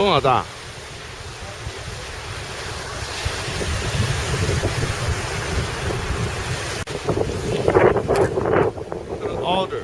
风好大。Order.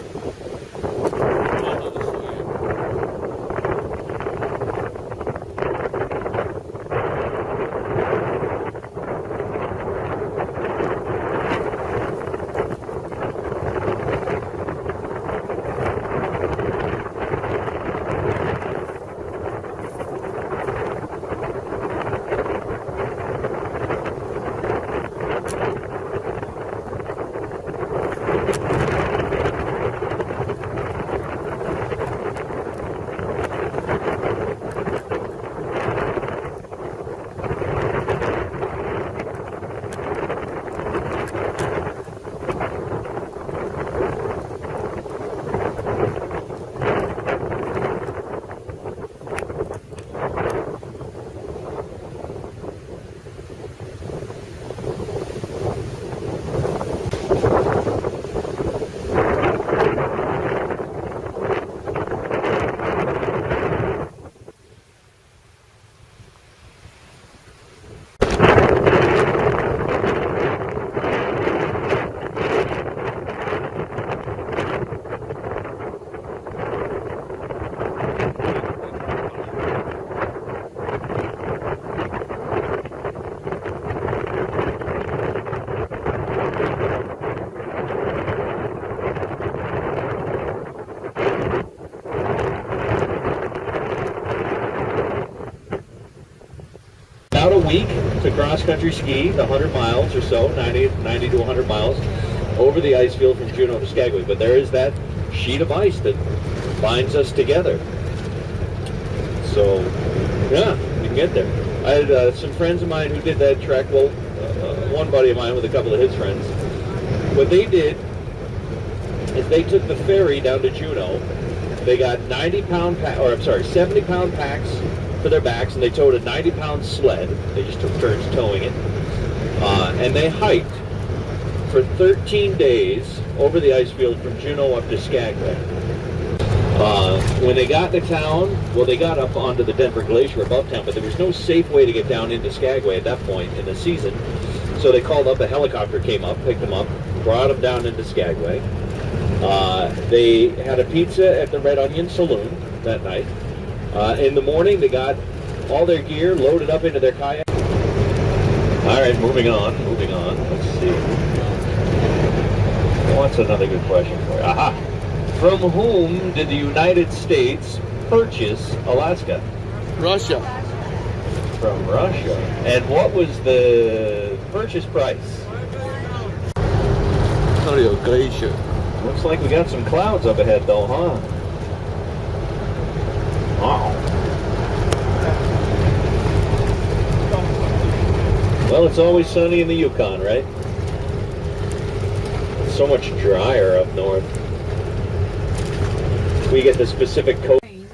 About a week to cross-country ski, the 100 miles or so, 90 to 100 miles, over the ice field from Juneau to Skagway. But there is that sheet of ice that binds us together. So, yeah, we can get there. I had some friends of mine who did that trek. Well, one buddy of mine with a couple of his friends. What they did is they took the ferry down to Juneau. They got 70-pound packs for their backs, and they towed a 90-pound sled. They just took turns towing it. And they hiked for 13 days over the ice field from Juneau up to Skagway. When they got to town, well, they got up onto the Denver Glacier above town, but there was no safe way to get down into Skagway at that point in the season. So they called up, a helicopter came up, picked them up, brought them down into Skagway. They had a pizza at the Red Onion Saloon that night. In the morning, they got all their gear loaded up into their kayak. All right, moving on. Let's see. What's another good question for you? Aha! From whom did the United States purchase Alaska? Russia. From Russia. And what was the purchase price? 这里有 glacier. Looks like we got some clouds up ahead, though, huh? Wow. Well, it's always sunny in the Yukon, right? It's so much drier up north. We get the Pacific coast. Is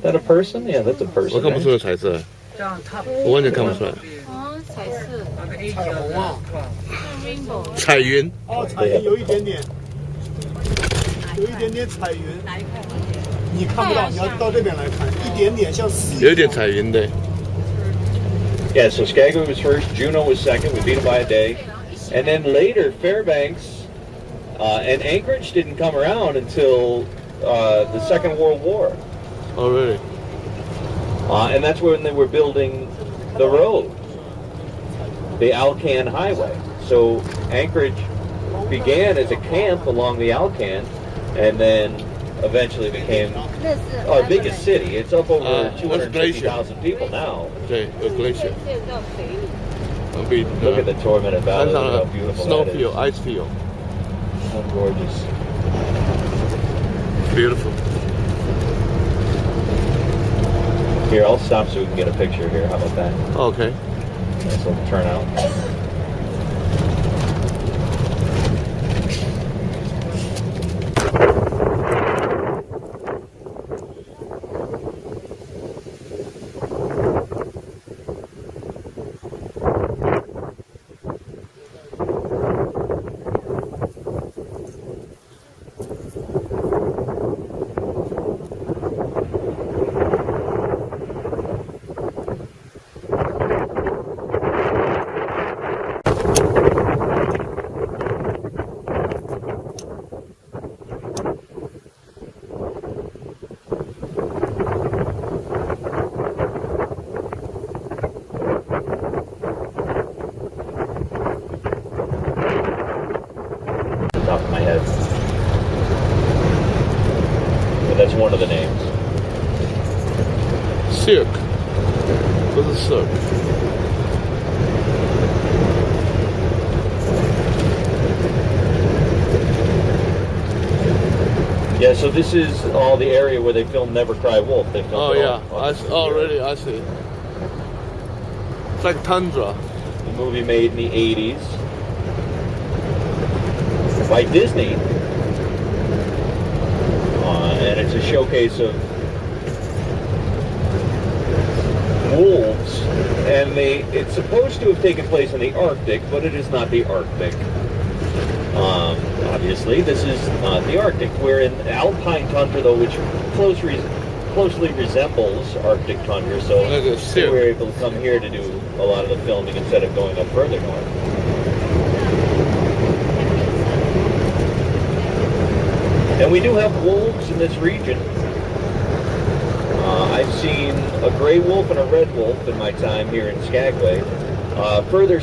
that a person? Yeah, that's a person. 我看不出来彩色，我完全看不出来。彩色，彩云。哦，彩云有一点点彩云，你看不到，你要到这边来看，一点点像丝。有一点彩云的。Yeah, so Skagway was first, Juneau was second. We beat them by a day, and then later Fairbanks and Anchorage didn't come around until the Second World War. Oh, really? And that's when they were building the road, the Alcan Highway. So Anchorage began as a camp along the Alcan, and then eventually became our biggest city. It's up over 250,000 people now. 对，有 glacier。Look at the Tormented Valley. Look how beautiful Snow that is. field, ice field. How gorgeous. Beautiful. Here, I'll stop so we can get a picture here. How about that? Okay. Nice little turnout. 不是色。 Yeah, so this is all the area where they filmed Never Cry Wolf. They filmed Oh it yeah, all- I see. Oh really? I see. It's like tundra. The movie made in the 80s by Disney. And it's a showcase of wolves. And it's supposed to have taken place in the Arctic, but it is not the Arctic. Obviously, this is not the Arctic. We're in alpine tundra, though, which closely resembles Arctic tundra, so Like a we seal. were able to come here to do a lot of the filming instead of going up further north. And we do have wolves in this region. I've seen a gray wolf and a red wolf in my time here in Skagway. Further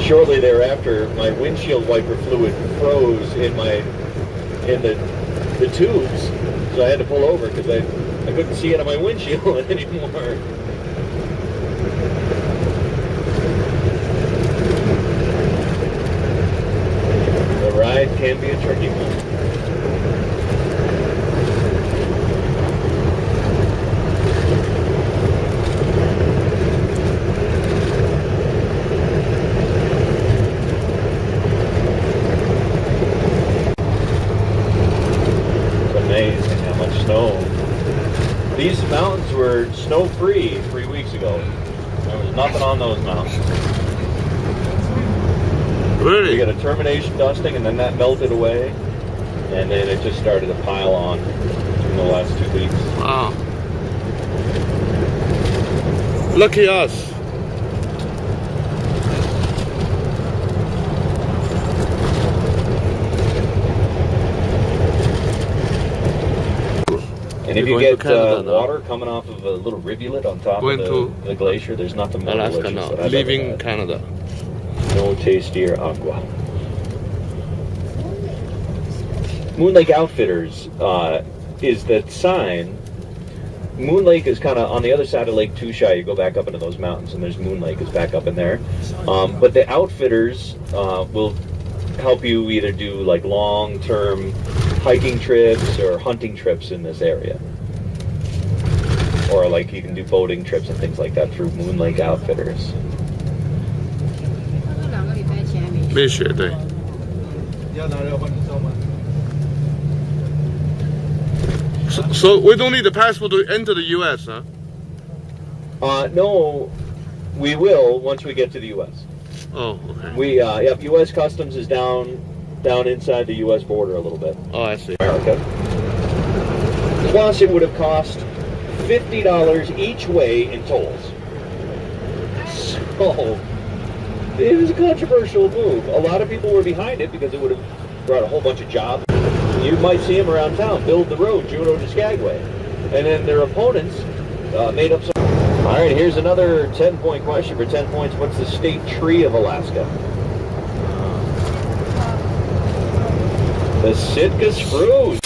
shortly thereafter, my windshield wiper fluid froze in the tubes, so I had to pull over because I couldn't see it on my windshield anymore. The ride can be a tricky one. Amazing how much snow. These mountains were snow-free 3 weeks ago. There was nothing on those mountains. We Really? got a termination dusting, and then that melted away, and then it just started to pile on in the last 2 weeks. Wow. Lucky us. And if You're you going get to Canada now? water coming off of a little rivulet on top Going of to the glacier, there's nothing more Alaska delicious now. that I've Leaving ever had. Canada. No tastier aqua. Moon Lake Outfitters is that sign. Moon Lake is kind of on the other side of Lake Tushai. You go back up into those mountains, and there's Moon Lake is back up in there. But the Outfitters will help you either do like long-term hiking trips or hunting trips in this area. Or like you can do boating trips and things like that through Moon Lake Outfitters. 2个礼拜前没去。蜜雪对。要拿这个换你照吗？ So we don't need a passport to enter the U.S., huh? No, we will once we get to the U.S. Oh, okay. Yep, U.S. Customs is down inside the U.S. border a little bit. Oh, I see. America. Plus, it would have cost $50 each way in tolls. So, it was a controversial move. A lot of people were behind it because it would have brought a whole bunch of jobs. You might see them around town, build the road, Juneau to Skagway. And then their opponents made up some... All right, here's another 10-point question for 10 points. What's the state tree of Alaska? The Sitka spruce.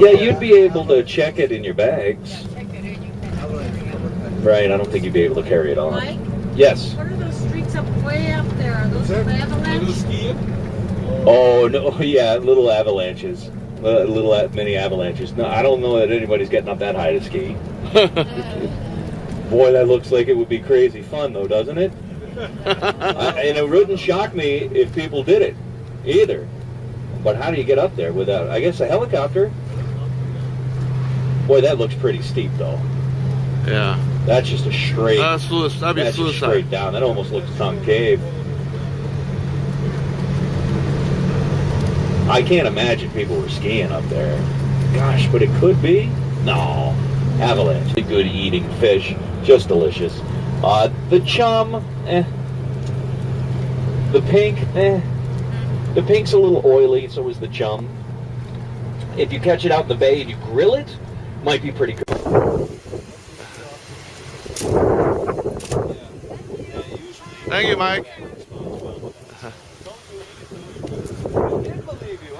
Yeah, you'd be able to check it in your bags. Right, I don't think you'd be able to carry it on. Mike, Yes. what are those streaks up way up there? Are those avalanche? Oh, no, yeah, little avalanches. Little mini avalanches. No, I don't know that anybody's getting up that high to ski. Boy, that looks like it would be crazy fun, though, doesn't it? And it wouldn't shock me if people did it, either. But how do you get up there without, I guess, a helicopter? Boy, that looks pretty steep though. Yeah. That's just a straight. That'd be That's just suicide. straight down. That almost looks concave. I can't imagine people were skiing up there. Gosh, but it could be. No, avalanche. Good eating fish, just delicious. The chum, The pink, The pink's a little oily, so is the chum. If you catch it out in the bay and you grill it, might be pretty good. Thank you, Mike. I did believe you.